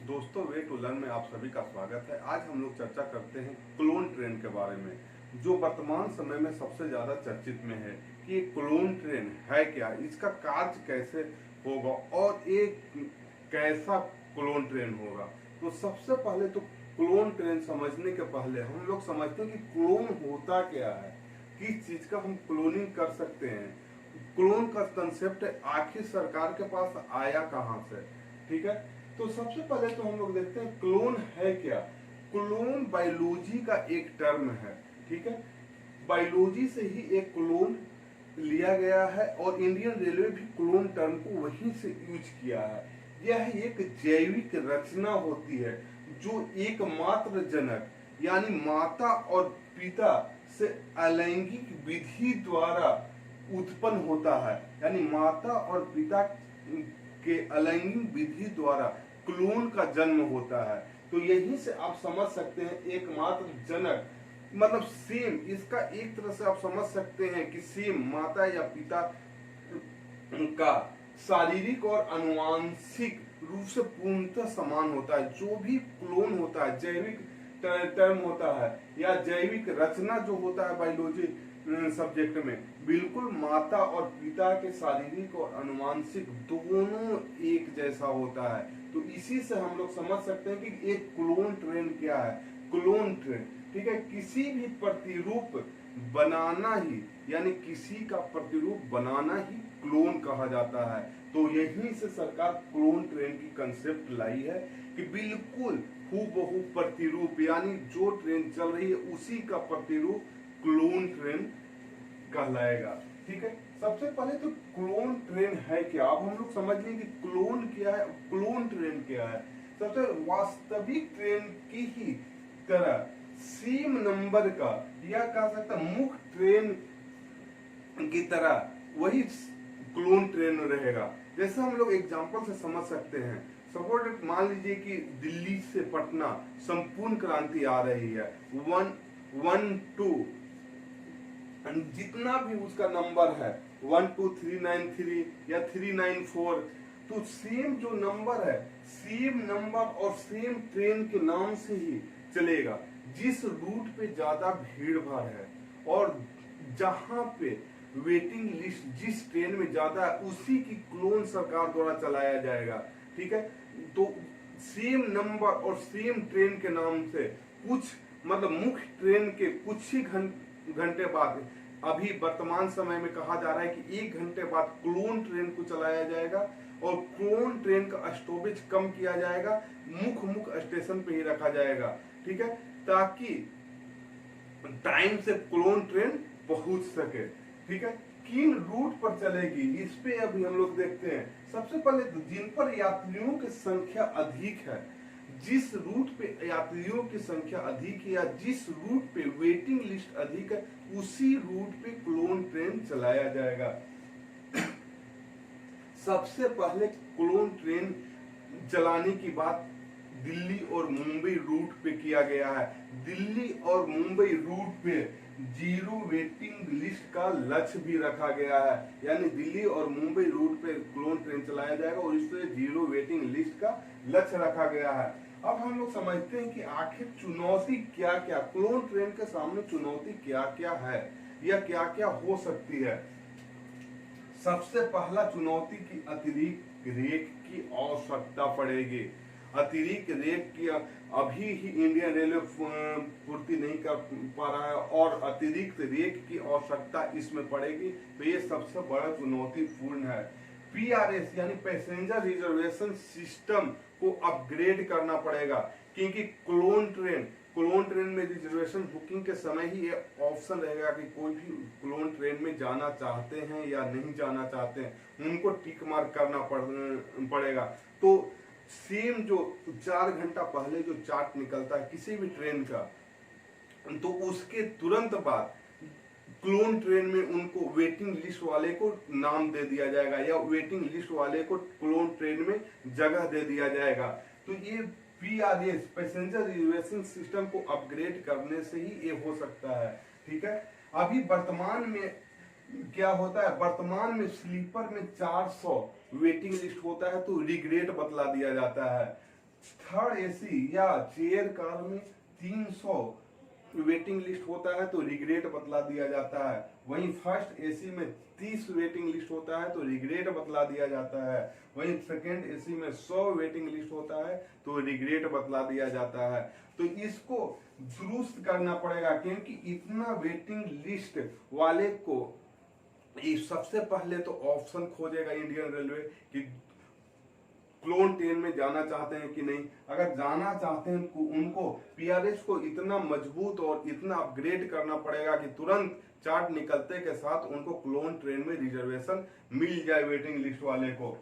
दोस्तों, way to learn में आप सभी का स्वागत है। आज हम लोग चर्चा करते हैं क्लोन ट्रेन के बारे में, जो वर्तमान समय में सबसे ज्यादा चर्चित में है कि ये क्लोन ट्रेन है क्या, इसका कार्य कैसे होगा और एक कैसा क्लोन ट्रेन होगा। तो सबसे पहले तो क्लोन ट्रेन समझने के पहले हम लोग समझते हैं कि क्लोन होता क्या है, किस चीज का हम क्लोनिंग कर सकते हैं, क्लोन का कंसेप्ट आखिर सरकार के पास आया कहां से। ठीक है, तो सबसे पहले तो हम लोग देखते हैं क्लोन है क्या। क्लोन बायोलॉजी का एक टर्म है। ठीक है, बायोलॉजी से ही एक क्लोन लिया गया है और इंडियन रेलवे भी क्लोन टर्म को वहीं से यूज किया है। यह एक जैविक रचना होती है जो एकमात्र जनक यानी माता और पिता से अलैंगिक विधि द्वारा उत्पन्न होता है। यानी माता और पिता के अलैंगिक विधि द्वारा क्लोन का जन्म होता है। तो यहीं से आप समझ सकते हैं एकमात्र जनक मतलब सेम, इसका एक तरह से आप समझ सकते हैं कि सेम माता या पिता का शारीरिक और आनुवांशिक रूप से पूर्णतः समान होता है। जो भी क्लोन होता है, जैविक टर्म होता है या जैविक रचना जो होता है बायोलॉजी सब्जेक्ट में, बिल्कुल माता और पिता के शारीरिक और आनुवांशिक दोनों एक जैसा होता है। तो इसी से हम लोग समझ सकते हैं कि एक क्लोन ट्रेन क्या है। क्लोन ट्रेन, ठीक है, किसी भी प्रतिरूप बनाना ही यानी किसी का प्रतिरूप बनाना ही क्लोन कहा जाता है। तो यहीं से सरकार क्लोन ट्रेन की कंसेप्ट लाई है कि बिल्कुल हूबहू प्रतिरूप यानी जो ट्रेन चल रही है उसी का प्रतिरूप क्लोन ट्रेन कहलाएगा। ठीक है, सबसे पहले तो क्लोन ट्रेन है क्या, अब हम लोग समझ लें कि क्लोन क्या है, क्लोन ट्रेन क्या है। सबसे वास्तविक ट्रेन की ही तरह सेम नंबर का या कह सकता मुख्य ट्रेन की तरह वही क्लोन ट्रेन रहेगा। जैसे हम लोग एग्जांपल से समझ सकते हैं, सपोज मान लीजिए कि दिल्ली से पटना संपूर्ण क्रांति आ रही है, 112 जितना भी उसका नंबर है 12393 या 394, तो सेम जो नंबर है सेम नंबर और सेम ट्रेन के नाम से ही चलेगा। जिस रूट पे ज्यादा भीड़ भाड़ है और जहां पे वेटिंग लिस्ट जिस ट्रेन में ज्यादा है उसी की क्लोन सरकार द्वारा चलाया जाएगा। ठीक है, तो सेम नंबर और सेम ट्रेन के नाम से कुछ मतलब मुख्य ट्रेन के कुछ ही घंटे बाद, अभी वर्तमान समय में कहा जा रहा है कि 1 घंटे बाद क्लोन ट्रेन को चलाया जाएगा और क्लोन ट्रेन का स्टॉपेज कम किया जाएगा, मुख्य स्टेशन पे ही रखा जाएगा। ठीक है, ताकि टाइम से क्लोन ट्रेन पहुंच सके। ठीक है, किन रूट पर चलेगी इस पे अभी हम लोग देखते हैं। सबसे पहले तो जिन पर यात्रियों की संख्या अधिक है, जिस रूट पे यात्रियों की संख्या अधिक है या जिस रूट पे वेटिंग लिस्ट अधिक है उसी रूट पे क्लोन ट्रेन चलाया जाएगा। सबसे पहले क्लोन ट्रेन चलाने की बात दिल्ली और मुंबई रूट पे किया गया है। दिल्ली और मुंबई रूट पे 0 वेटिंग लिस्ट का लक्ष्य भी रखा गया है। यानी दिल्ली और मुंबई रूट पे क्लोन ट्रेन चलाया जाएगा और इससे 0 वेटिंग लिस्ट का लक्ष्य रखा गया है। अब हम लोग समझते हैं कि आखिर चुनौती क्या क्या, क्लोन ट्रेन के सामने चुनौती क्या क्या है या क्या क्या हो सकती है। सबसे पहला चुनौती की अतिरिक्त रेक की आवश्यकता पड़ेगी। अतिरिक्त रेक की अभी ही इंडियन रेलवे पूर्ति नहीं कर पा रहा है और अतिरिक्त रेक की आवश्यकता इसमें पड़ेगी। तो ये सबसे बड़ा चुनौतीपूर्ण है। पीआरएस यानी पैसेंजर रिजर्वेशन सिस्टम को अपग्रेड करना पड़ेगा, क्योंकि क्लोन ट्रेन में रिजर्वेशन बुकिंग के समय ही ये ऑप्शन रहेगा कि कोई भी क्लोन ट्रेन में जाना चाहते हैं या नहीं जाना चाहते हैं, उनको टिक मार्क करना पड़ेगा। तो सेम जो 4 घंटा पहले जो चार्ट निकलता है किसी भी ट्रेन का, तो उसके तुरंत बाद क्लोन ट्रेन में उनको वेटिंग लिस्ट वाले को नाम दे दिया जाएगा या वेटिंग लिस्ट वाले को क्लोन ट्रेन में जगह दे दिया जाएगा। तो ये पीआरएस पैसेंजर रिजर्वेशन सिस्टम को अपग्रेड करने से ही ये हो सकता है। ठीक है, अभी वर्तमान में क्या होता है, वर्तमान में स्लीपर में 400 वेटिंग लिस्ट होता है तो रिग्रेड बतला दिया जाता है। थर्ड एसी या चेयर कार में 300 वेटिंग लिस्ट होता है तो रिग्रेड बतला दिया जाता है। वहीं फर्स्ट एसी में 30 वेटिंग लिस्ट होता है तो रिग्रेड बतला दिया जाता है। वहीं सेकेंड एसी में 100 वेटिंग लिस्ट होता है तो रिग्रेड बतला दिया जाता है। तो इसको दुरुस्त करना पड़ेगा, क्योंकि इतना वेटिंग लिस्ट वाले को सबसे पहले तो ऑप्शन खोजेगा इंडियन रेलवे कि क्लोन ट्रेन में जाना चाहते हैं कि नहीं। अगर जाना चाहते हैं उनको पीआरएस को इतना मजबूत और इतना अपग्रेड करना पड़ेगा कि तुरंत चार्ट निकलते के साथ उनको क्लोन ट्रेन में रिजर्वेशन मिल जाए वेटिंग लिस्ट वाले को।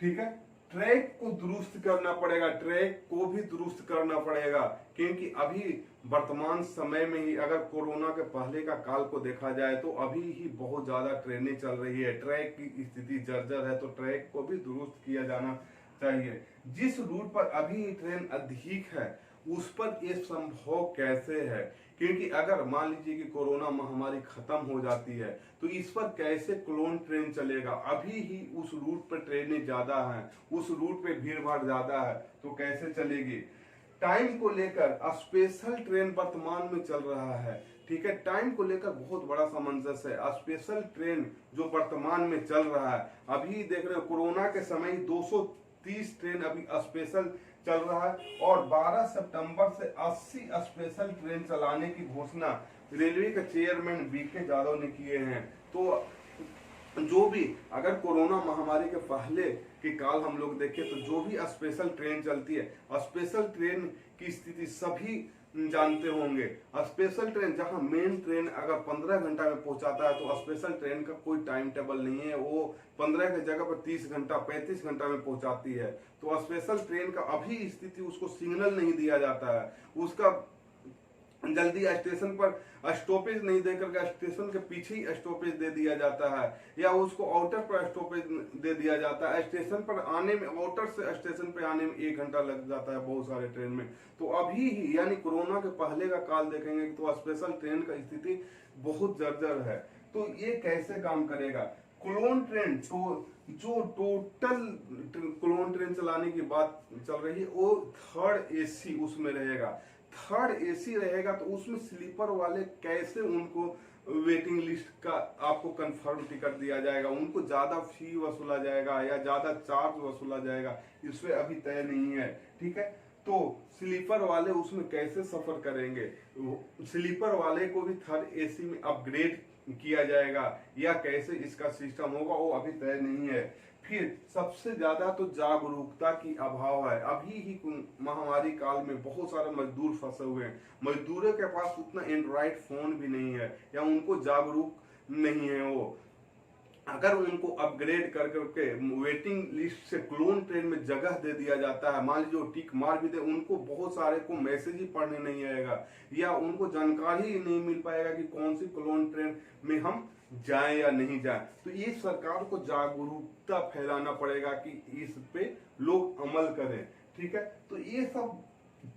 ठीक है, ट्रैक को दुरुस्त करना पड़ेगा, ट्रैक को भी दुरुस्त करना पड़ेगा, क्योंकि अभी वर्तमान समय में ही अगर कोरोना के पहले का काल को देखा जाए तो अभी ही बहुत ज्यादा ट्रेनें चल रही है, ट्रैक की स्थिति जर्जर है, तो ट्रैक को भी दुरुस्त किया जाना चाहिए। जिस रूट पर अभी ट्रेन अधिक है उस पर यह संभव कैसे है, क्योंकि अगर मान लीजिए कि कोरोना महामारी खत्म हो जाती है तो इस पर कैसे क्लोन ट्रेन चलेगा। अभी ही उस रूट पर ट्रेनें ज्यादा हैं, उस रूट पे भीड़ भाड़ ज्यादा है तो कैसे चलेगी। टाइम को लेकर स्पेशल ट्रेन वर्तमान में चल रहा है, ठीक है, टाइम को लेकर बहुत बड़ा सामंजस्य है। स्पेशल ट्रेन जो वर्तमान में चल रहा है, अभी देख रहे हो कोरोना के समय 230 ट्रेन अभी स्पेशल चल रहा है और 12 सितंबर से 80 स्पेशल ट्रेन चलाने की घोषणा रेलवे के चेयरमैन बीके यादव ने किए हैं। तो जो भी अगर कोरोना महामारी के पहले के काल हम लोग देखें तो जो भी स्पेशल ट्रेन चलती है, स्पेशल ट्रेन की स्थिति सभी जानते होंगे। स्पेशल ट्रेन जहां मेन ट्रेन अगर 15 घंटा में पहुंचाता है तो स्पेशल ट्रेन का कोई टाइम टेबल नहीं है, वो 15 की जगह पर 30 घंटा 35 घंटा में पहुंचाती है। तो स्पेशल ट्रेन का अभी स्थिति उसको सिग्नल नहीं दिया जाता है, उसका जल्दी स्टेशन पर स्टॉपेज नहीं देकर स्टेशन के पीछे ही स्टॉपेज दे दिया जाता है, या उसको आउटर पर स्टॉपेज दे दिया जाता है। स्टेशन पर आने में, आउटर से स्टेशन पे आने में 1 घंटा लग जाता है बहुत सारे ट्रेन में। तो अभी ही यानी कोरोना के पहले का काल देखेंगे तो स्पेशल ट्रेन का स्थिति बहुत जर्जर है। तो ये कैसे काम करेगा। क्लोन ट्रेन तो जो टोटल क्लोन ट्रेन चलाने की बात चल रही है वो थर्ड एसी उसमें रहेगा। थर्ड एसी रहेगा तो उसमें स्लीपर वाले कैसे उनको वेटिंग लिस्ट का आपको कंफर्म टिकट दिया जाएगा, उनको ज्यादा फी वसूला जाएगा या ज्यादा चार्ज वसूला जाएगा, इसमें अभी तय नहीं है। ठीक है, तो स्लीपर वाले उसमें कैसे सफर करेंगे, स्लीपर वाले को भी थर्ड एसी में अपग्रेड किया जाएगा या कैसे इसका सिस्टम होगा वो अभी तय नहीं है। फिर सबसे ज्यादा तो जागरूकता की अभाव है। अभी ही महामारी काल में बहुत सारे मजदूर फंसे हुए हैं, मजदूरों के पास उतना एंड्रॉइड फोन भी नहीं है या उनको जागरूक नहीं है। वो अगर उनको अपग्रेड कर करके वेटिंग लिस्ट से क्लोन ट्रेन में जगह दे दिया जाता है, मान लीजिए टिक मार भी दे, उनको बहुत सारे को मैसेज ही पढ़ने नहीं आएगा या उनको जानकारी ही नहीं मिल पाएगा कि कौन सी क्लोन ट्रेन में हम जाएं या नहीं जाएं। तो ये सरकार को जागरूकता फैलाना पड़ेगा कि इस पे लोग अमल करें। ठीक है, तो ये सब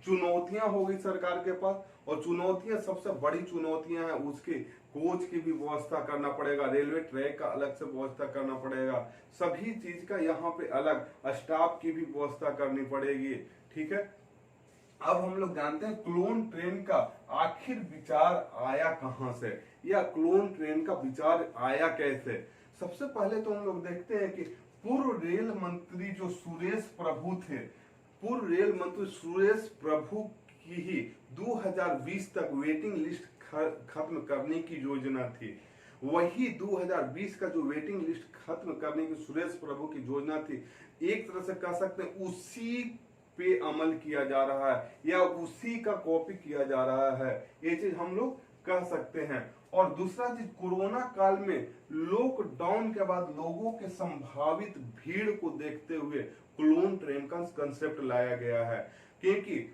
चुनौतियां होगी सरकार के पास, और चुनौतियां सबसे बड़ी चुनौतियां हैं उसके कोच की भी व्यवस्था करना पड़ेगा, रेलवे ट्रैक का अलग से व्यवस्था करना पड़ेगा, सभी चीज का यहाँ पे अलग स्टाफ की भी व्यवस्था करनी पड़ेगी। ठीक है, अब हम लोग जानते हैं क्लोन ट्रेन का आखिर विचार आया कहां से या क्लोन ट्रेन का विचार आया कैसे। सबसे पहले तो हम लोग देखते हैं कि पूर्व रेल मंत्री जो सुरेश प्रभु थे, पूर्व रेल मंत्री सुरेश प्रभु की ही 2020 तक वेटिंग लिस्ट खत्म करने की योजना थी। वही 2020 का जो वेटिंग लिस्ट खत्म करने की सुरेश प्रभु की योजना थी, एक तरह से कह सकते हैं उसी पे अमल किया जा रहा है या उसी का कॉपी किया जा रहा है, ये चीज हम लोग कह सकते हैं। और दूसरा चीज, कोरोना काल में लॉकडाउन के बाद लोगों के संभावित भीड़ को देखते हुए क्लोन ट्रेन का कंसेप्ट लाया गया है, क्योंकि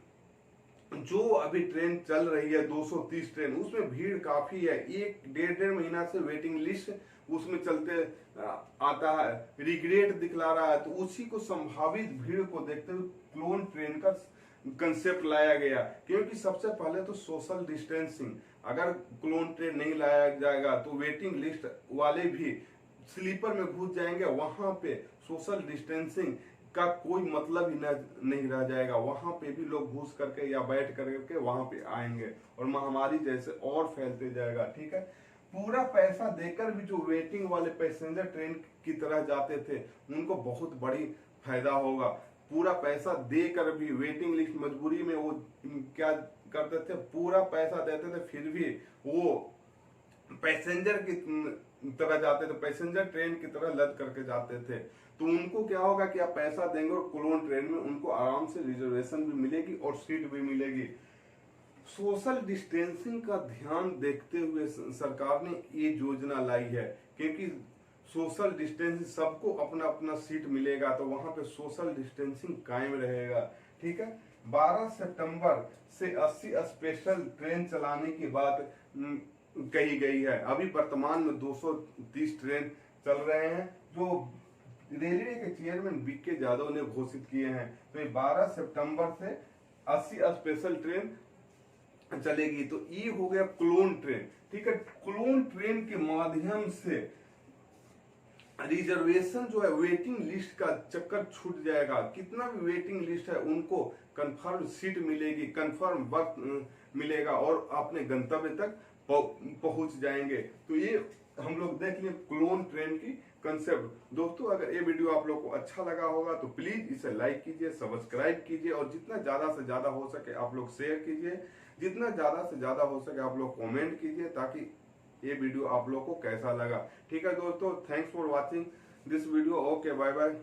जो अभी ट्रेन चल रही है 230 ट्रेन, उसमें भीड़ काफी है, 1-1.5 महीना से वेटिंग लिस्ट उसमें चलते आता है, रिग्रेट दिखला रहा है। तो उसी को संभावित भीड़ को देखते हुए क्लोन ट्रेन का कंसेप्ट लाया गया, क्योंकि सबसे पहले तो सोशल डिस्टेंसिंग, अगर क्लोन ट्रेन नहीं लाया जाएगा तो वेटिंग लिस्ट वाले भी स्लीपर में घुस जाएंगे, वहां पे सोशल डिस्टेंसिंग का कोई मतलब ही नहीं रह जाएगा। वहां पे भी लोग घुस करके या बैठ करके वहां पे आएंगे और महामारी जैसे और फैलते जाएगा। ठीक है, पूरा पैसा देकर भी जो वेटिंग वाले पैसेंजर ट्रेन की तरह जाते थे उनको बहुत बड़ी फायदा होगा। पूरा पैसा देकर भी वेटिंग लिस्ट, मजबूरी में वो क्या करते थे, पूरा पैसा देते थे फिर भी वो पैसेंजर की तरह जाते थे, पैसेंजर ट्रेन की तरह लद करके जाते थे। तो उनको क्या होगा कि आप पैसा देंगे और क्लोन ट्रेन में उनको आराम से रिजर्वेशन भी मिलेगी और सीट भी मिलेगी। सोशल डिस्टेंसिंग का ध्यान देखते हुए सरकार ने ये योजना लाई है, क्योंकि सोशल डिस्टेंसिंग, सबको अपना अपना सीट मिलेगा तो वहां पे सोशल डिस्टेंसिंग कायम रहेगा। ठीक है, 12 सितंबर से 80 स्पेशल ट्रेन चलाने की बात कही गई है। अभी वर्तमान में 230 ट्रेन चल रहे हैं जो रेलवे के चेयरमैन बीके यादव ने घोषित किए हैं। तो ये 12 सितंबर से 80 स्पेशल ट्रेन चलेगी। तो ये हो गया क्लोन ट्रेन। ठीक है, क्लोन ट्रेन के माध्यम से रिजर्वेशन जो है, वेटिंग लिस्ट का चक्कर छूट जाएगा। कितना भी वेटिंग लिस्ट है उनको कंफर्म सीट मिलेगी, कंफर्म वक्त मिलेगा और अपने गंतव्य तक पहुंच जाएंगे। तो ये हम लोग देख लिए क्लोन ट्रेन की कंसेप्ट। दोस्तों, अगर ये वीडियो आप लोग को अच्छा लगा होगा तो प्लीज इसे लाइक कीजिए, सब्सक्राइब कीजिए और जितना ज्यादा से ज्यादा हो सके आप लोग शेयर कीजिए, जितना ज्यादा से ज्यादा हो सके आप लोग कमेंट कीजिए ताकि ये वीडियो आप लोग को कैसा लगा। ठीक है दोस्तों, thanks for watching this video. Okay, bye bye.